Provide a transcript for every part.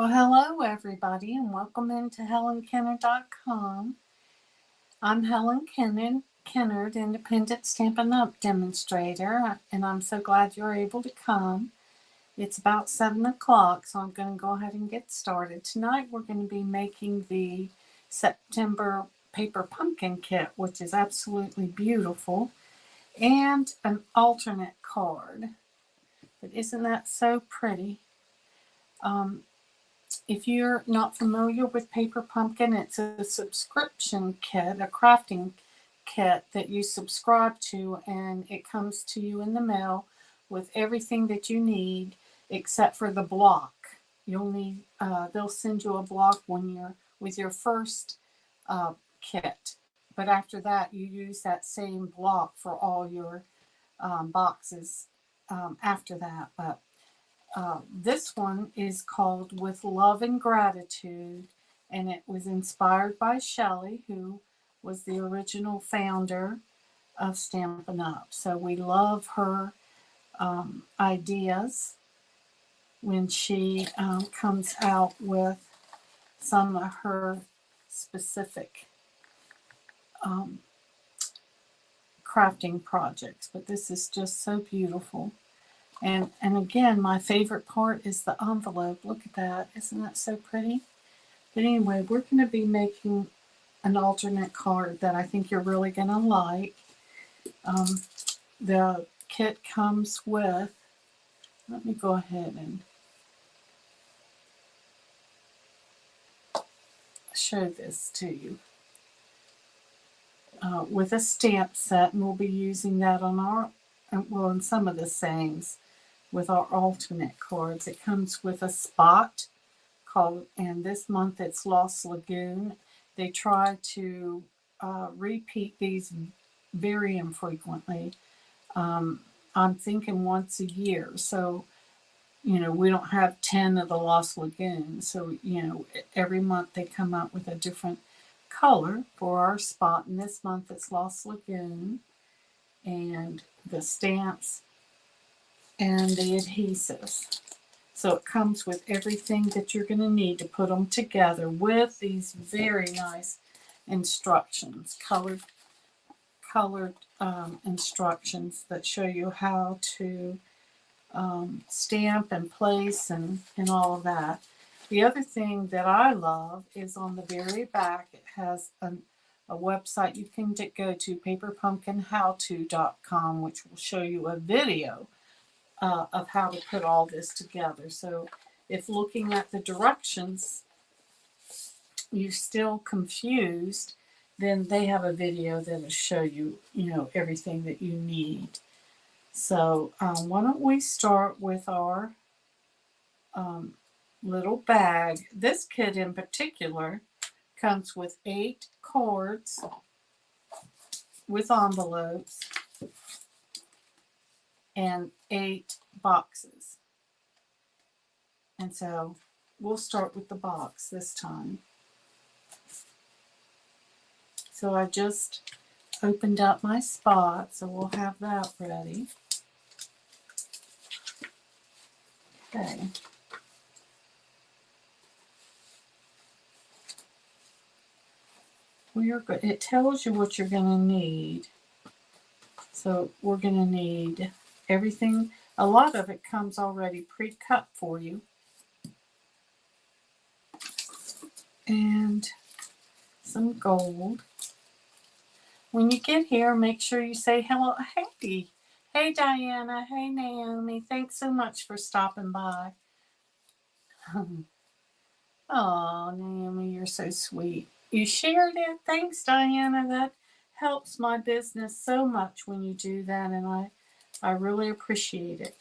Well, hello everybody, and welcome into HelenKennard.com. I'm Helen Kennard, Independent Stampin' Up! Demonstrator, and I'm so glad you're able to come. It's about 7 o'clock, so I'm going to go ahead and get started. Tonight we're going to be making the September paper pumpkin kit, which is absolutely beautiful, and an alternate card. But isn't that so pretty? If you're not familiar with Paper Pumpkin, it's a subscription kit, a crafting kit that you subscribe to, and it comes to you in the mail with everything that you need except for the block. You'll need, they'll send you a block when you're with your first kit, but after that you use that same block for all your boxes after that. But this one is called With Love and Gratitude, and it was inspired by Shelley, who was the original founder of Stampin' Up! So we love her ideas when she comes out with some of her specific crafting projects. But this is just so beautiful. And again, my favorite part is the envelope. Look at that. Isn't that so pretty? But anyway, we're going to be making an alternate card that I think you're really going to like. The kit comes with, let me go ahead and show this to you. With a stamp set, and we'll be using that on our, well, in some of the sayings with our alternate cards. It comes with a spot called, and this month it's Lost Lagoon. They try to repeat these very infrequently. I'm thinking once a year. So, we don't have 10 of the Lost Lagoon. So, every month they come out with a different color for our spot. And this month it's Lost Lagoon. And the stamps and the adhesives. So it comes with everything that you're going to need to put them together with these very nice instructions, colored instructions that show you how to stamp and place and all of that. The other thing that I love is on the very back, it has a website you can go to, paperpumpkinhowto.com, which will show you a video of how to put all this together. So if looking at the directions you're still confused, then they have a video that'll show you, everything that you need. So why don't we start with our little bag. This kit in particular comes with 8 cards with envelopes and 8 boxes. And so we'll start with the box this time. So I just opened up my spot, so we'll have that ready. Okay. It tells you what you're going to need. So we're going to need everything. A lot of it comes already pre-cut for you. And some gold. When you get here, make sure you say hello. Hey Diana. Hey Naomi. Thanks so much for stopping by. Oh, Naomi, you're so sweet. You shared it. Thanks, Diana. That helps my business so much when you do that, and I really appreciate it.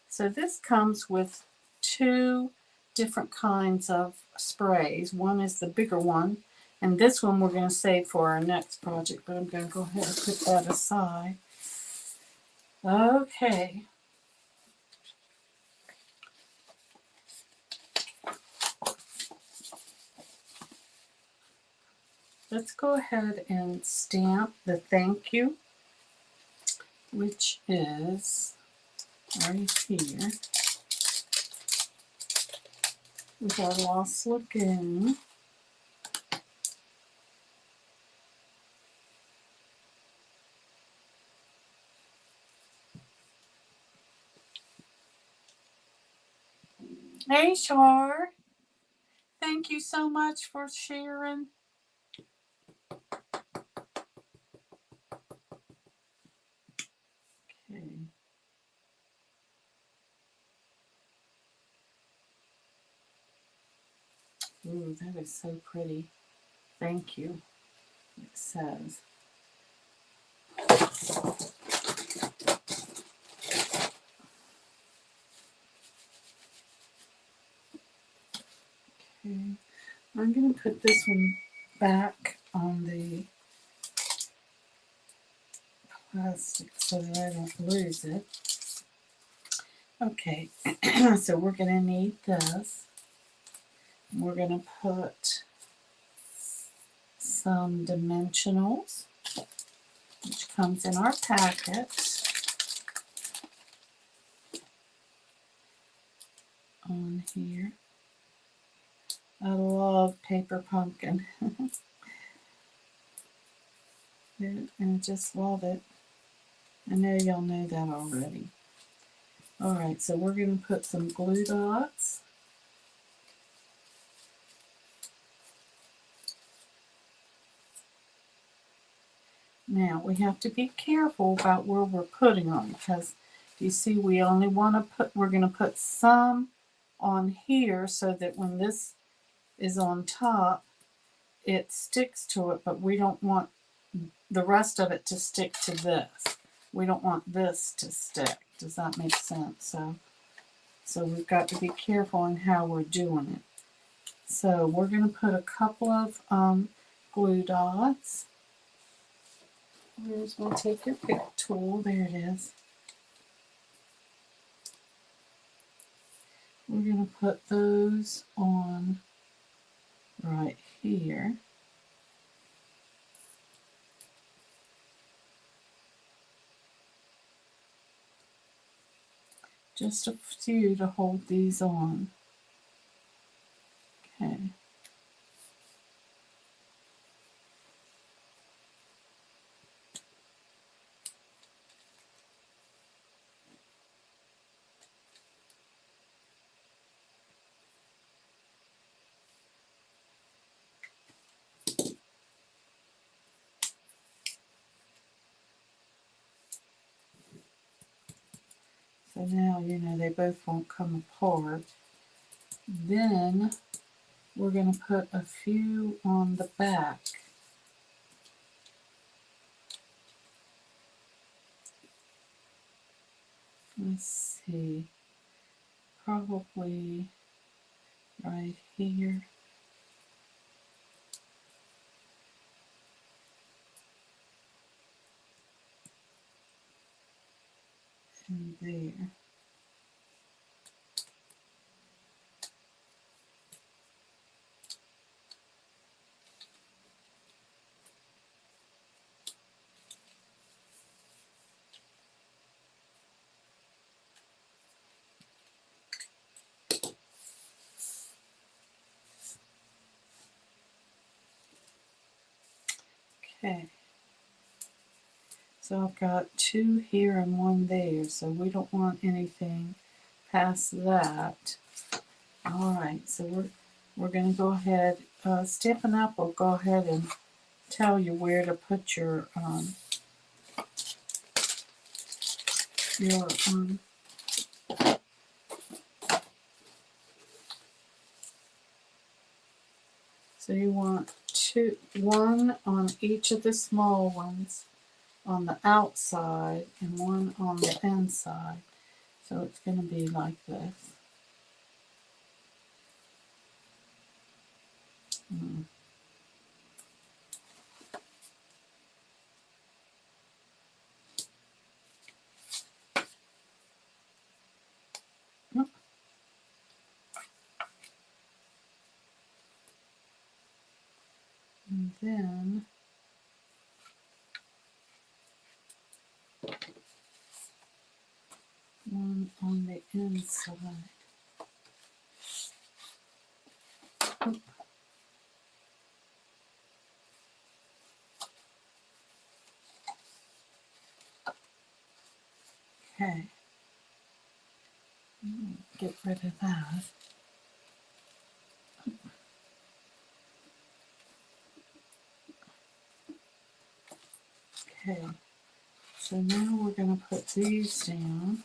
So this comes with 2 different kinds of sprays. One is the bigger one, and this one we're going to save for our next project, but I'm going to go ahead and put that aside. Okay. Let's go ahead and stamp the thank you, which is right here. with our Lost Lagoon. Hey, Shar. Thank you so much for sharing. Okay. Ooh, that is so pretty. Thank you. It says. Okay. I'm going to put this one back on the plastic so that I don't lose it. Okay, so we're going to need this. We're going to put some dimensionals, which comes in our packet, on here. I love paper pumpkin. And I just love it. I know y'all know that already. Alright, so we're going to put some glue dots. Now, we have to be careful about where we're putting them, because you see we only want to put, we're going to put some on here so that when this is on top, it sticks to it, but we don't want the rest of it to stick to this. We don't want this to stick. Does that make sense? So we've got to be careful in how we're doing it. So we're going to put a couple of glue dots. Where's my take your pick tool? There it is. We're going to put those on right here. Just a few to hold these on. Okay. So now, you know, they both won't come apart. Then we're going to put a few on the back. Let's see, probably right here. And there. Okay. So I've got two here and one there, so we don't want anything past that. All right, so we're going to go ahead. Stampin' Up! Will go ahead and tell you where to put your so you want one on each of the small ones on the outside and one on the inside. So it's going to be like this. Mm. And then one on the inside. Okay. Get rid of that. Okay. So now we're going to put these down.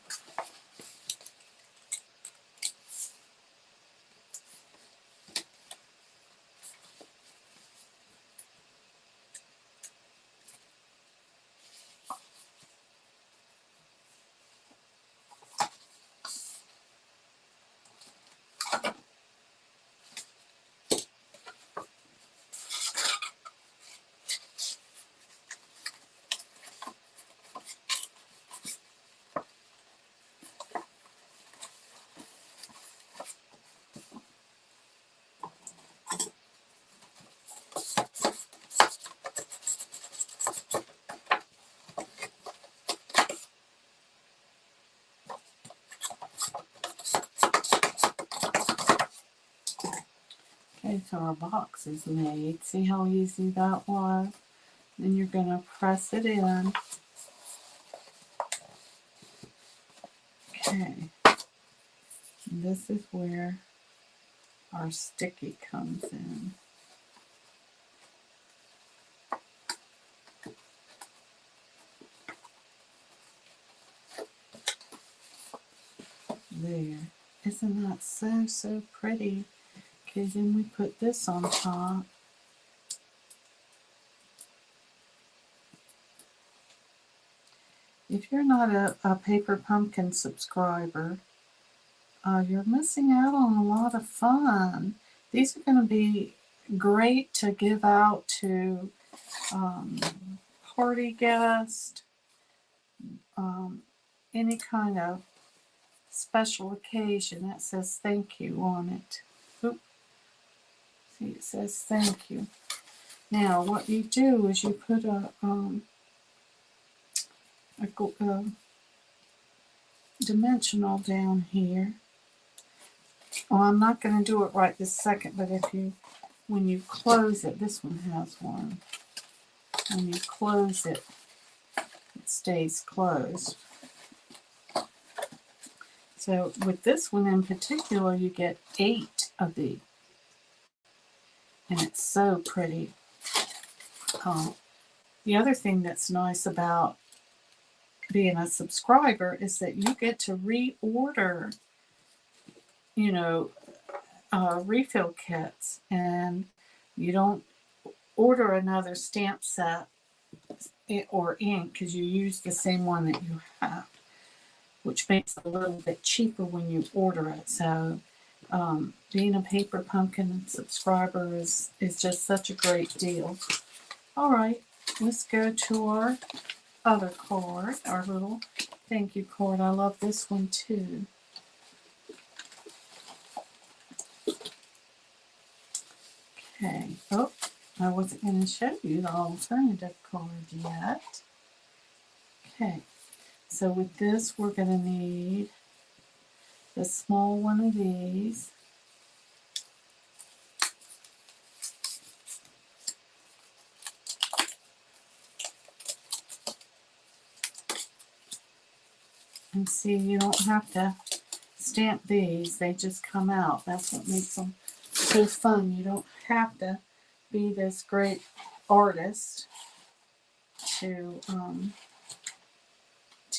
Okay, so our box is made. See how easy that was? Then you're going to press it in. Okay. And this is where our sticky comes in. There. Isn't that so pretty? Okay, then we put this on top. If you're not a Paper Pumpkin subscriber, you're missing out on a lot of fun. These are going to be great to give out to party guests, any kind of special occasion that says thank you on it. Oop. See, it says thank you. Now, what you do is you put a dimensional down here. Well, I'm not going to do it right this second, but when you close it, this one has one. When you close it, it stays closed. So with this one in particular, you get 8 of these. And it's so pretty. The other thing that's nice about being a subscriber is that you get to reorder, refill kits, and you don't order another stamp set or ink because you use the same one that you have, which makes it a little bit cheaper when you order it. So being a Paper Pumpkin subscriber is just such a great deal. All right, let's go to our other card, our little thank you card. I love this one too. Okay. Oh, I wasn't going to show you the alternative card yet. Okay. So with this, we're going to need the small one of these. And see, you don't have to stamp these. They just come out. That's what makes them so fun. You don't have to be this great artist to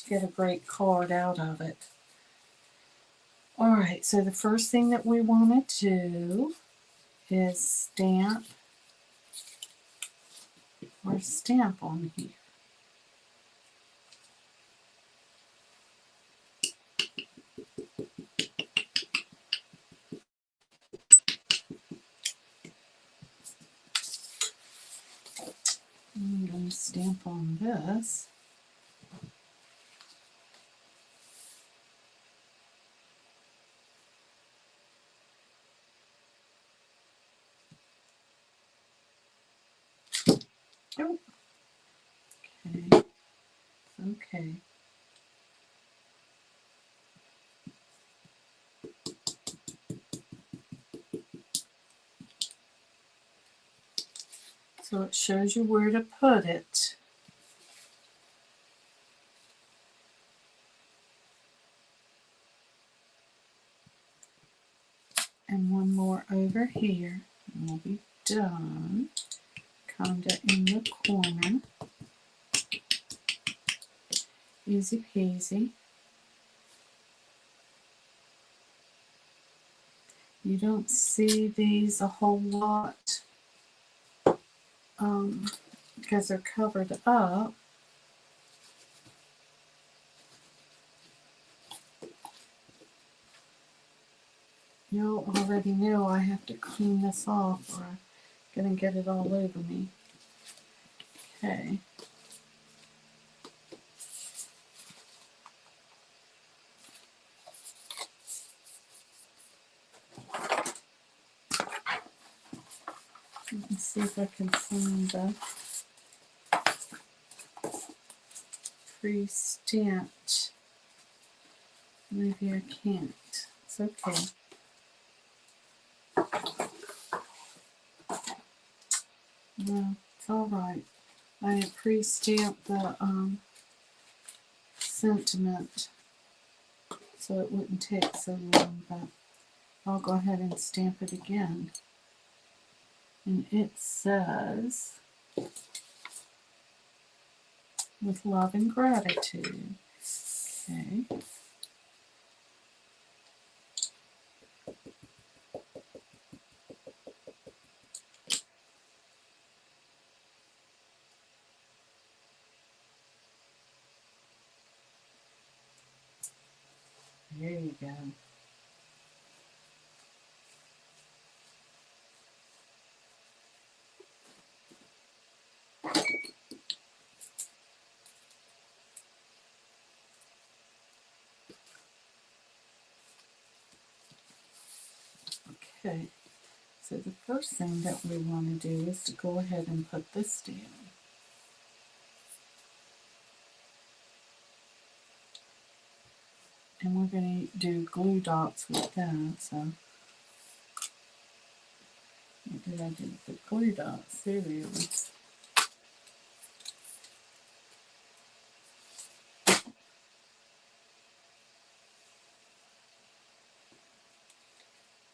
get a great card out of it. All right, so the first thing that we want to do is stamp on here. I'm going to stamp on this. Oh. Okay. Okay. So it shows you where to put it. here. And we'll be done. Kinda in the corner. Easy peasy. You don't see these a whole lot because they're covered up. You already know I have to clean this off or I'm going to get it all over me. Okay. Let me see if I can find the pre-stamped. Maybe I can't. It's okay. No, it's all right. I had pre-stamped the sentiment so it wouldn't take so long, but I'll go ahead and stamp it again. And it says, with love and gratitude. Okay. There you go. Okay, so the first thing that we want to do is to go ahead and put this down. And we're going to do glue dots with that, so what did I do? The glue dots, there we are.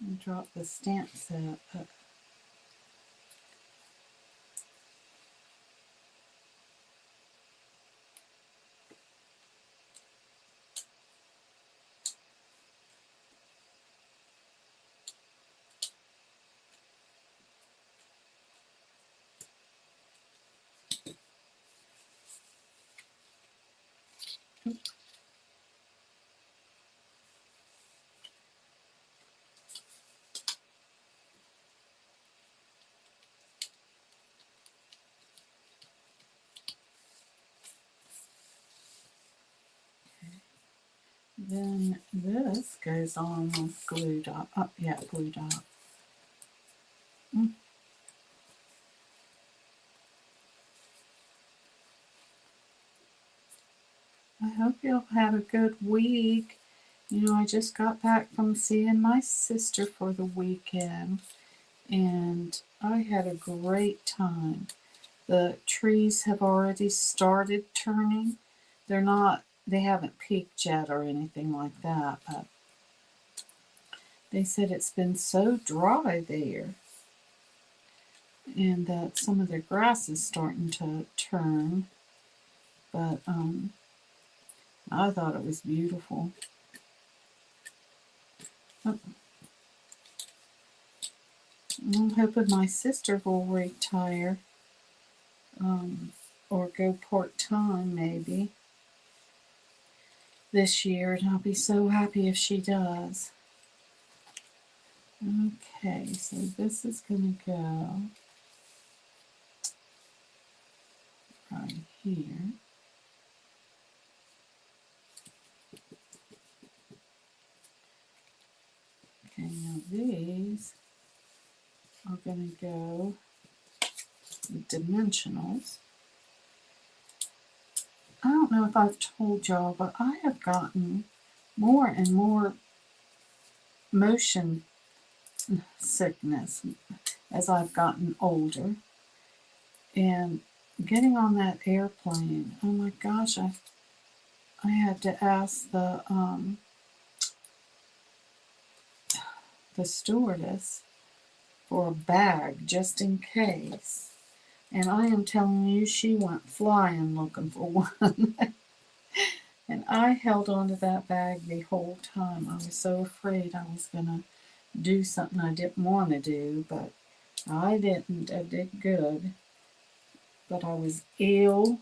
And drop the stamp set up. Then this goes on with glue dot. Oh, yeah, glue dot. I hope you'll have a good week. You know, I just got back from seeing my sister for the weekend, and I had a great time. The trees have already started turning. They haven't peaked yet or anything like that, but they said it's been so dry there and that some of their grass is starting to turn. But I thought it was beautiful. I'm hoping my sister will retire or go part-time maybe this year, and I'll be so happy if she does. Okay, so this is going to go right here. Okay, now these are going to go with dimensionals. I don't know if I've told y'all, but I have gotten more and more motion sickness as I've gotten older. And getting on that airplane, oh my gosh, I had to ask the stewardess for a bag just in case. And I am telling you, she went flying looking for one. And I held on to that bag the whole time. I was so afraid I was going to do something I didn't want to do, but I didn't. I did good. But I was ill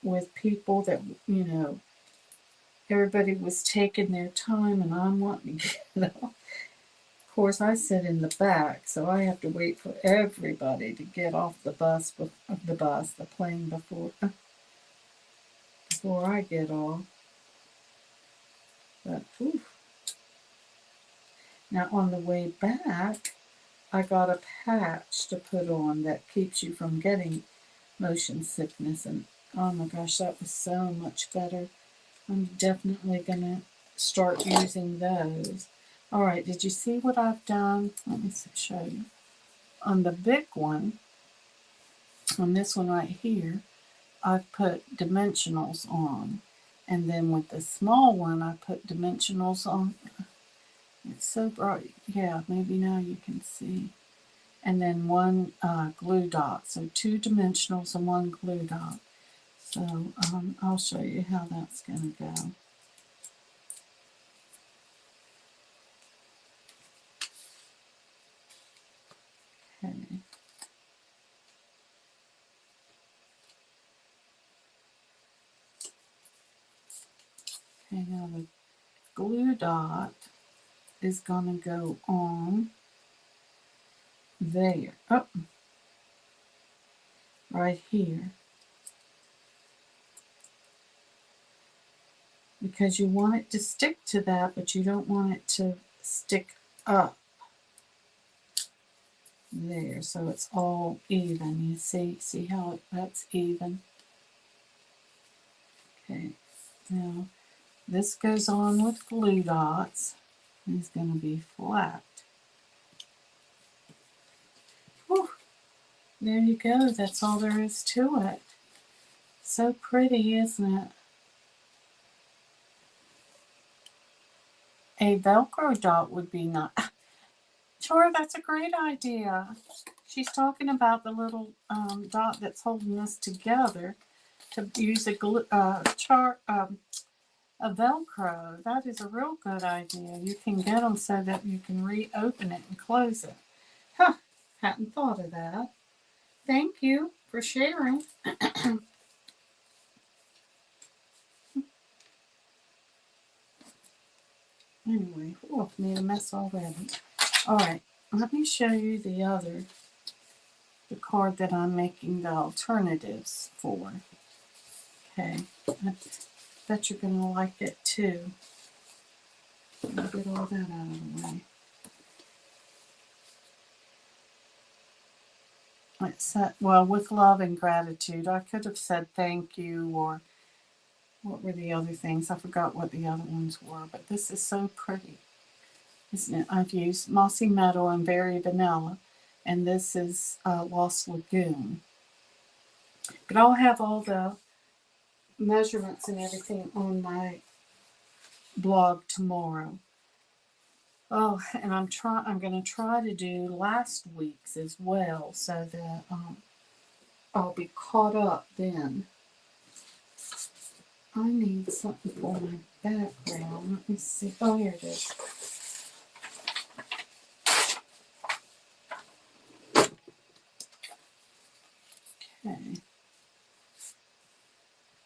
with people that, everybody was taking their time and I'm wanting to get off. Of course, I sit in the back, so I have to wait for everybody to get off the plane before I get off. But whew. Now on the way back, I got a patch to put on that keeps you from getting motion sickness, and oh my gosh, that was so much better. I'm definitely gonna start using those. All right, did you see what I've done? Let me show you. On the big one, on this one right here, I've put dimensionals on. And then with the small one, I put dimensionals on. It's so bright. Yeah, maybe now you can see. And then one glue dot. So 2 dimensionals and 1 glue dot. So I'll show you how that's going to go. Okay. Okay, now the glue dot is going to go on there. Oh, right here. Because you want it to stick to that, but you don't want it to stick up there. So it's all even. You see how that's even? Okay, now this goes on with glue dots. It's going to be flat. Whew. There you go. That's all there is to it. So pretty, isn't it? A Velcro dot would be nice. Sure, that's a great idea. She's talking about the little dot that's holding this together to use a Velcro. That is a real good idea. You can get them so that you can reopen it and close it. Huh, hadn't thought of that. Thank you for sharing. Anyway, I've made a mess already. All right, let me show you the card that I'm making the alternatives for. Okay, I bet you're going to like it too. Let me get all that out of the way. It said, well, with love and gratitude. I could have said thank you, or what were the other things? I forgot what the other ones were, but this is so pretty, isn't it? I've used Mossy Meadow and Berry Vanilla, and this is Lost Lagoon. But I'll have all the measurements and everything on my blog tomorrow. Oh, and I'm going to try to do last week's as well, so that I'll be caught up then. I need something for my background. Let me see. Oh, here it is. Okay.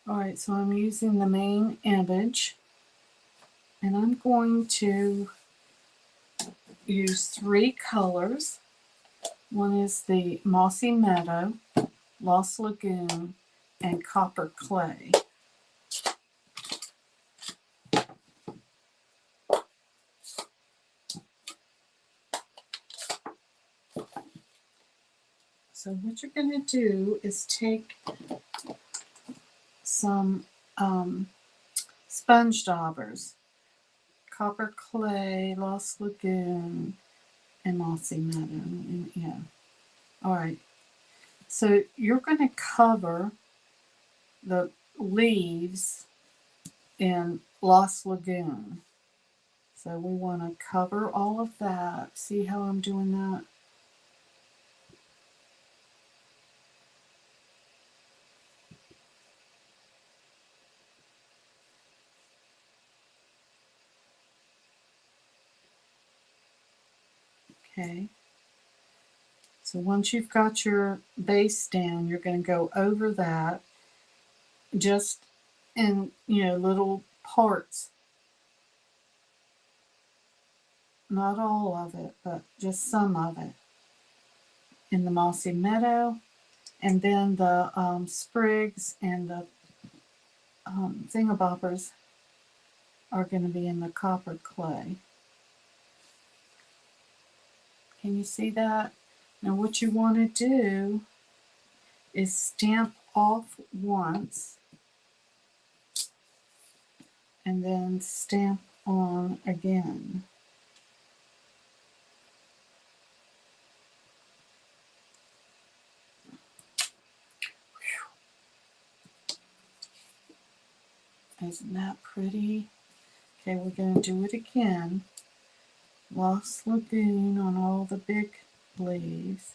All right, so I'm using the main image, and I'm going to use 3 colors. One is the Mossy Meadow, Lost Lagoon, and Copper Clay. So what you're going to do is take some sponge daubers, Copper Clay, Lost Lagoon, and Mossy Meadow. Yeah. All right. So you're going to cover the leaves in Lost Lagoon. So we want to cover all of that. See how I'm doing that? Okay. So once you've got your base down, you're going to go over that just in, little parts. Not all of it, but just some of it. In the mossy meadow, and then the sprigs and the thingabobbers are going to be in the copper clay. Can you see that? Now what you want to do is stamp off once and then stamp on again. Isn't that pretty? Okay, we're going to do it again. Lost Lagoon on all the big leaves,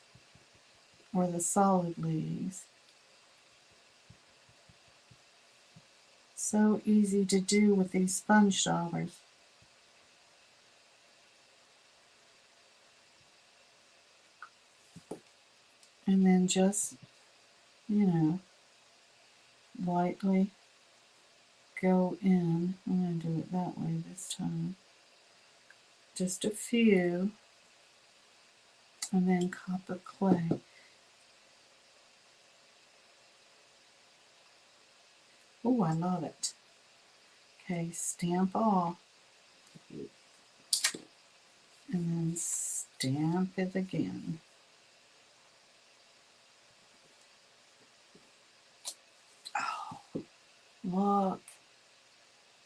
or the solid leaves. So easy to do with these sponge daubers. And then just, lightly go in. I'm going to do it that way this time. Just a few. And then copper clay. Oh, I love it. Okay, stamp off. And then stamp it again. Oh, look.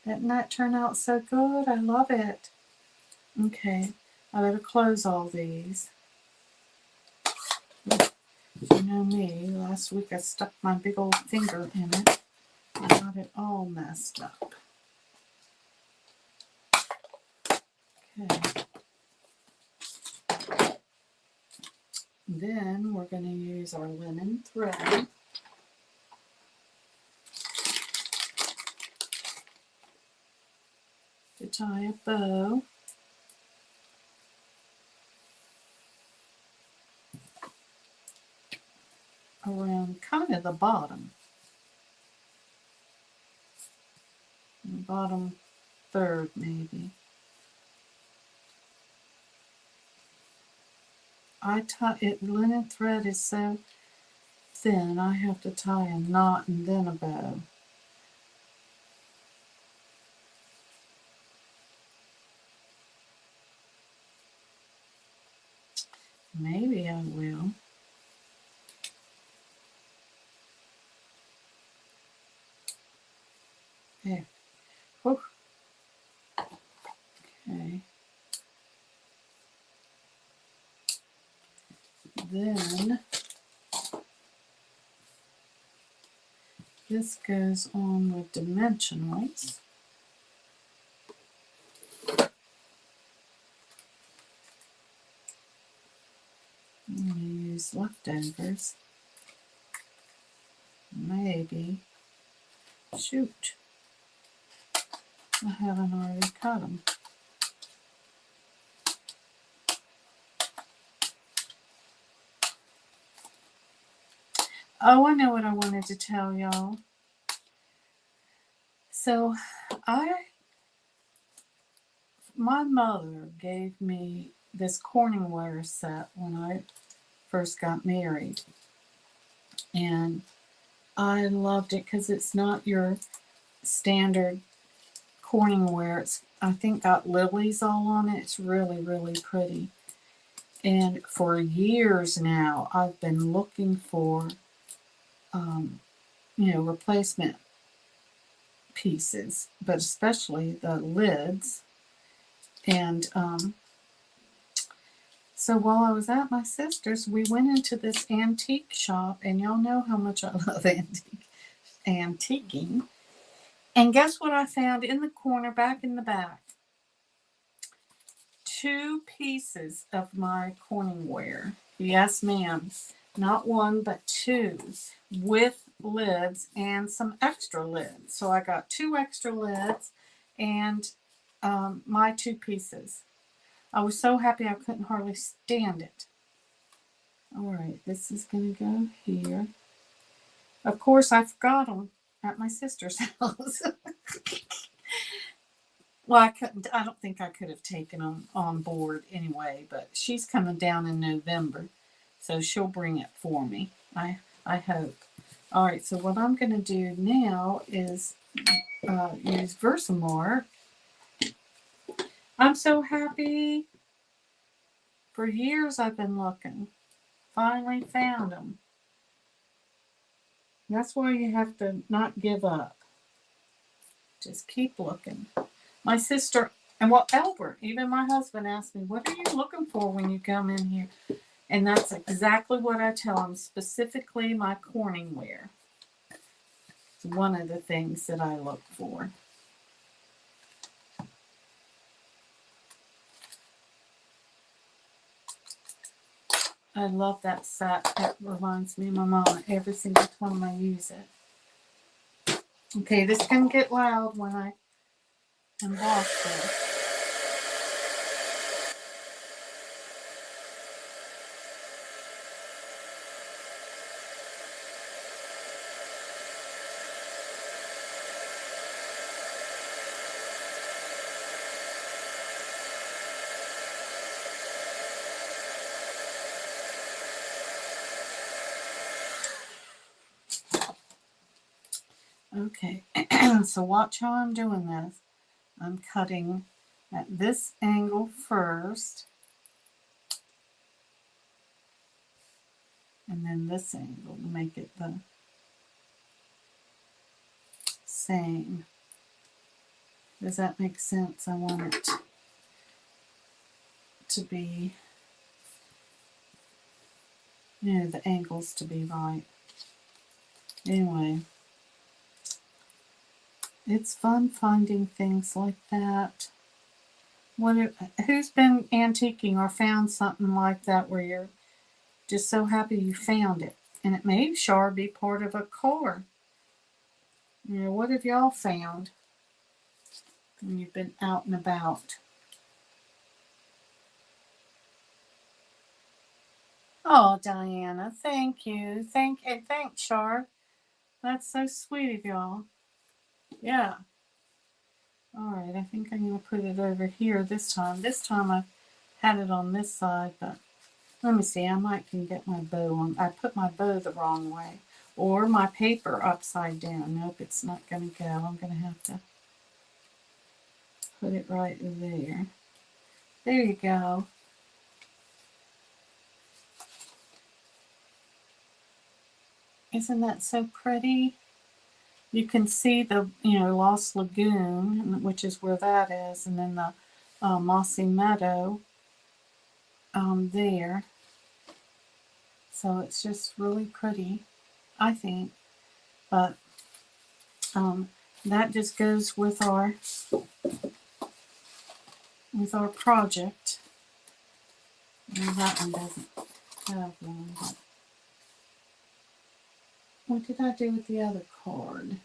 Didn't that turn out so good? I love it. Okay, I better close all these. You know me, last week I stuck my big old finger in it. I got it all messed up. Okay. Then we're going to use our linen thread. To tie a bow. Around kind of the bottom. The bottom third maybe. Linen thread is so thin, I have to tie a knot and then a bow. Maybe I will. There. Whew. Okay. Then this goes on with dimensionals. I'm going to use leftovers. Maybe. Shoot. I haven't already cut them. Oh, I know what I wanted to tell y'all. So, my mother gave me this Corningware set when I first got married. And I loved it because it's not your standard Corningware. It's, I think, got lilies all on it. It's really, really pretty. And for years now, I've been looking for, replacement pieces, but especially the lids. And so while I was at my sister's, we went into this antique shop, and y'all know how much I love antiquing. And guess what I found in the corner, back in the back? 2 pieces of my Corningware. Yes, ma'am. Not one, but 2 with lids and some extra lids. So I got 2 extra lids and my 2 pieces. I was so happy I couldn't hardly stand it. All right, this is going to go here. Of course, I forgot them at my sister's house. Well, I couldn't. I don't think I could have taken them on board anyway. But she's coming down in November, so she'll bring it for me. I hope. All right. So what I'm going to do now is use Versamark. I'm so happy. For years I've been looking. Finally found them. That's why you have to not give up. Just keep looking. My sister, and well, Albert, even my husband asked me, what are you looking for when you come in here? And that's exactly what I tell him, specifically my Corningware. It's one of the things that I look for. I love that set. That reminds me of my mama every single time I use it. Okay, this can get loud when I emboss this. Okay, so watch how I'm doing this. I'm cutting at this angle first, and then this angle to make it the same. Does that make sense? I want it to be, the angles to be right. Anyway. It's fun finding things like that. Who's been antiquing or found something like that where you're just so happy you found it? And it may sure be part of a car. What have y'all found when you've been out and about? Oh, Diana, thank you. Thanks, Char. That's so sweet of y'all. Yeah. All right, I think I'm going to put it over here this time. This time I had it on this side, but let me see. I might can get my bow on. I put my bow the wrong way. Or my paper upside down. Nope, it's not going to go. I'm going to have to put it right there. There you go. Isn't that so pretty? You can see the, Lost Lagoon, which is where that is, and then the Mossy Meadow there. So it's just really pretty, I think. But that just goes with our project. And that one doesn't have one. But what did I do with the other card?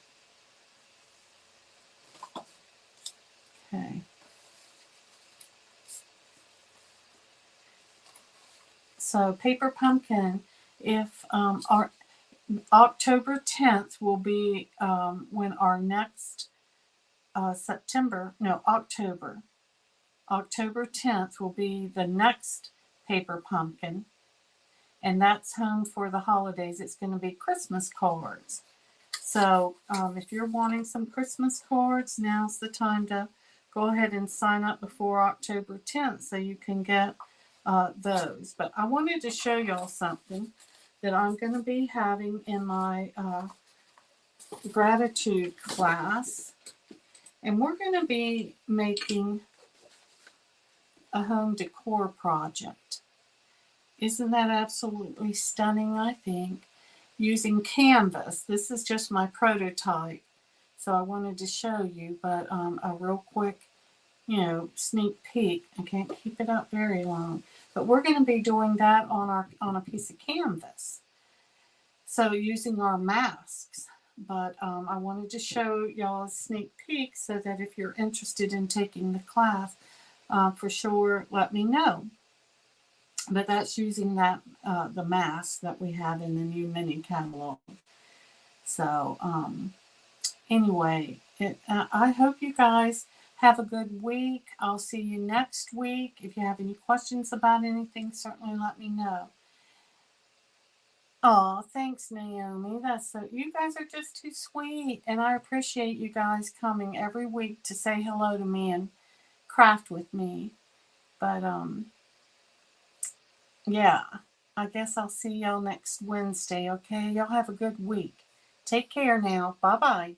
Okay. So Paper Pumpkin, if our October 10th will be when our next October 10th will be the next Paper Pumpkin, and that's home for the holidays. It's going to be Christmas cards. So if you're wanting some Christmas cards, now's the time to go ahead and sign up before October 10th so you can get those. But I wanted to show y'all something that I'm going to be having in my gratitude class. And we're going to be making a home decor project. Isn't that absolutely stunning, I think? Using canvas. This is just my prototype, so I wanted to show you, but a real quick sneak peek. I can't keep it up very long, but we're going to be doing that on a piece of canvas. So using our masks. But I wanted to show y'all a sneak peek so that if you're interested in taking the class, for sure, let me know. But that's using the mask that we have in the new mini catalog. So anyway, I hope you guys have a good week. I'll see you next week. If you have any questions about anything, certainly let me know. Oh, thanks, Naomi. That's so. You guys are just too sweet, and I appreciate you guys coming every week to say hello to me and craft with me. But yeah, I guess I'll see y'all next Wednesday. Okay, y'all have a good week. Take care now. Bye bye.